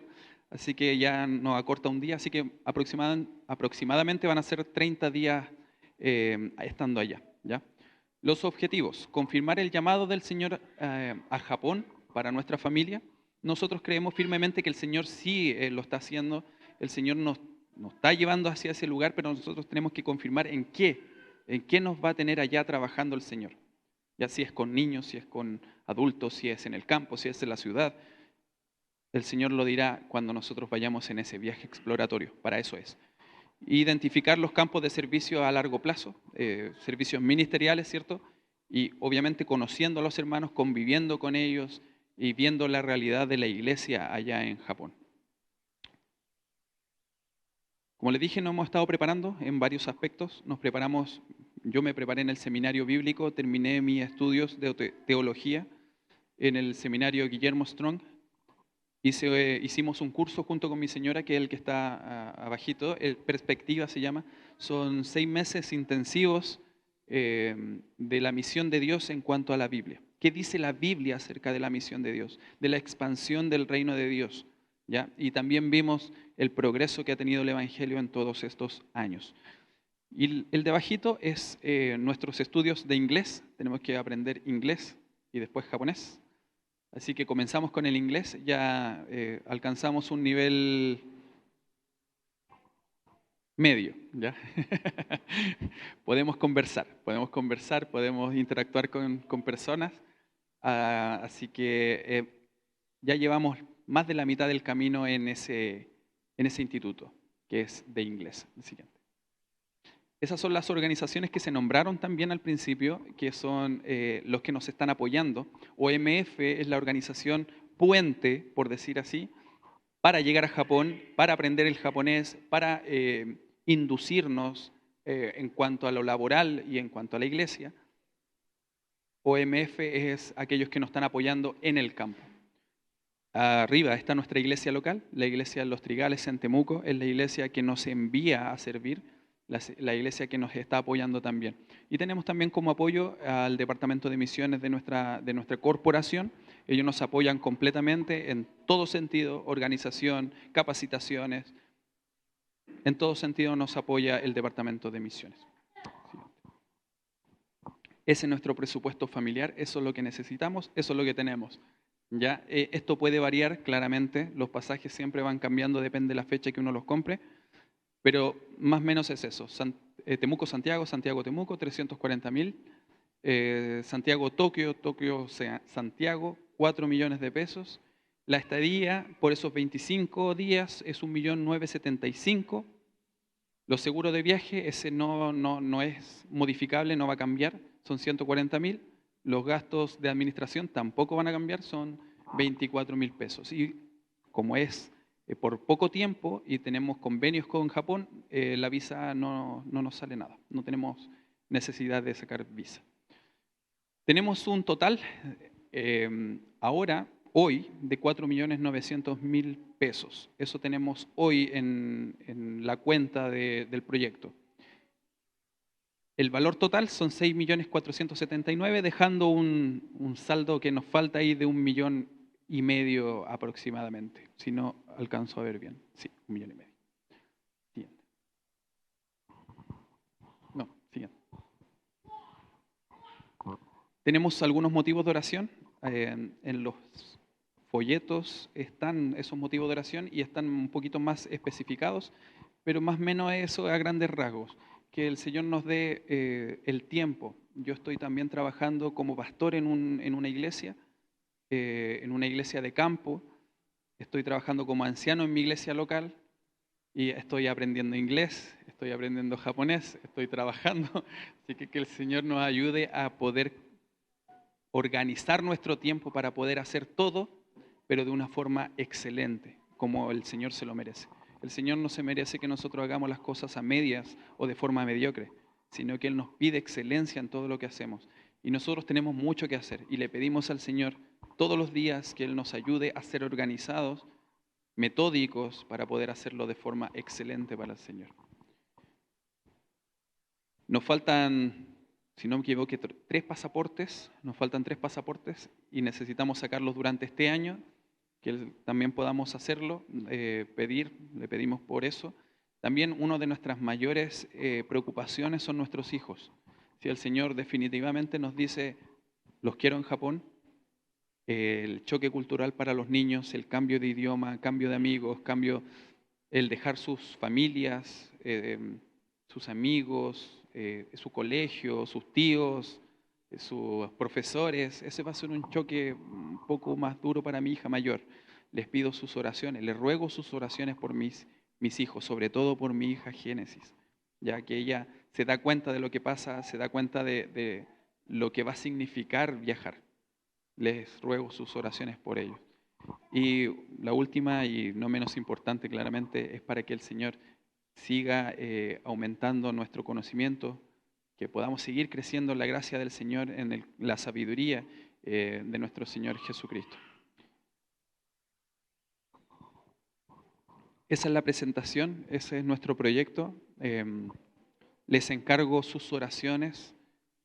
así que ya nos acorta un día, así que aproximadamente van a ser 30 días estando allá, ¿ya? Los objetivos: confirmar el llamado del Señor a Japón para nuestra familia. Nosotros creemos firmemente que el Señor sí lo está haciendo, el Señor nos está llevando hacia ese lugar, pero nosotros tenemos que confirmar en qué nos va a tener allá trabajando el Señor. Ya si es con niños, si es con adultos, si es en el campo, si es en la ciudad. El Señor lo dirá cuando nosotros vayamos en ese viaje exploratorio, para eso es. Identificar los campos de servicio a largo plazo, servicios ministeriales, ¿cierto? Y obviamente conociendo a los hermanos, conviviendo con ellos y viendo la realidad de la iglesia allá en Japón. Como les dije, nos hemos estado preparando en varios aspectos. Yo me preparé en el seminario bíblico, terminé mis estudios de teología en el seminario Guillermo Strong. Hicimos un curso junto con mi señora, que es el que está abajito, Perspectiva se llama. Son 6 meses intensivos de la misión de Dios en cuanto a la Biblia. ¿Qué dice la Biblia acerca de la misión de Dios? De la expansión del reino de Dios, ¿ya? Y también vimos el progreso que ha tenido el Evangelio en todos estos años. Y el de abajito es nuestros estudios de inglés. Tenemos que aprender inglés y después japonés. Así que comenzamos con el inglés, ya alcanzamos un nivel medio, ¿ya? Podemos conversar, podemos interactuar con personas, así que ya llevamos más de la mitad del camino en ese instituto, que es de inglés. El siguiente. Esas son las organizaciones que se nombraron también al principio, que son los que nos están apoyando. OMF es la organización puente, por decir así, para llegar a Japón, para aprender el japonés, para inducirnos en cuanto a lo laboral y en cuanto a la iglesia. OMF es aquellos que nos están apoyando en el campo. Arriba está nuestra iglesia local, la iglesia de Los Trigales en Temuco, es la iglesia que nos envía a servir, la iglesia que nos está apoyando también. Y tenemos también como apoyo al Departamento de Misiones de nuestra corporación. Ellos nos apoyan completamente en todo sentido, organización, capacitaciones. En todo sentido nos apoya el Departamento de Misiones. Ese es nuestro presupuesto familiar, eso es lo que necesitamos, eso es lo que tenemos. ¿Ya? Esto puede variar claramente, los pasajes siempre van cambiando, depende de la fecha que uno los compre. Pero más o menos es eso. Temuco-Santiago, Santiago-Temuco, 340.000. Santiago-Tokio, Tokio-Santiago, 4 millones de pesos. La estadía por esos 25 días es 1.975.000. Los seguros de viaje, ese no es modificable, no va a cambiar, son 140.000. Los gastos de administración tampoco van a cambiar, son 24.000 pesos. Y como es por poco tiempo y tenemos convenios con Japón, la visa no nos sale nada. No tenemos necesidad de sacar visa. Tenemos un total hoy, de 4.900.000 pesos. Eso tenemos hoy en la cuenta del proyecto. El valor total son 6.479.000, dejando un saldo que nos falta ahí de 1,5 millones aproximadamente, si no alcanzo a ver bien. Sí, 1,5 millones. Siguiente. No, siguiente. Tenemos algunos motivos de oración. En los folletos están esos motivos de oración y están un poquito más especificados, pero más o menos eso a grandes rasgos. Que el Señor nos dé el tiempo. Yo estoy también trabajando como pastor en una iglesia de campo. Estoy trabajando como anciano en mi iglesia local y estoy aprendiendo inglés, estoy aprendiendo japonés, estoy trabajando. Así que el Señor nos ayude a poder organizar nuestro tiempo para poder hacer todo, pero de una forma excelente, como el Señor se lo merece. El Señor no se merece que nosotros hagamos las cosas a medias o de forma mediocre, sino que Él nos pide excelencia en todo lo que hacemos. Y nosotros tenemos mucho que hacer y le pedimos al Señor todos los días que Él nos ayude a ser organizados, metódicos, para poder hacerlo de forma excelente para el Señor. Nos faltan, si no me equivoco, 3 pasaportes. Nos faltan 3 pasaportes y necesitamos sacarlos durante este año, que también podamos hacerlo, le pedimos por eso. También una de nuestras mayores preocupaciones son nuestros hijos. Si el Señor definitivamente nos dice, los quiero en Japón, el choque cultural para los niños, el cambio de idioma, cambio de amigos, el dejar sus familias, sus amigos, su colegio, sus tíos, sus profesores, ese va a ser un choque un poco más duro para mi hija mayor. Les pido sus oraciones, les ruego sus oraciones por mis hijos, sobre todo por mi hija Génesis, ya que ella se da cuenta de lo que pasa, se da cuenta de lo que va a significar viajar. Les ruego sus oraciones por ellos. Y la última y no menos importante claramente es para que el Señor siga aumentando nuestro conocimiento, que podamos seguir creciendo en la gracia del Señor, en la sabiduría de nuestro Señor Jesucristo. Esa es la presentación, ese es nuestro proyecto. Les encargo sus oraciones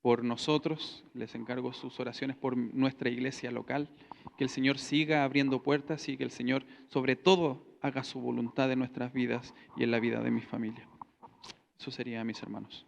por nosotros, les encargo sus oraciones por nuestra iglesia local, que el Señor siga abriendo puertas y que el Señor sobre todo haga su voluntad en nuestras vidas y en la vida de mi familia. Eso sería, mis hermanos.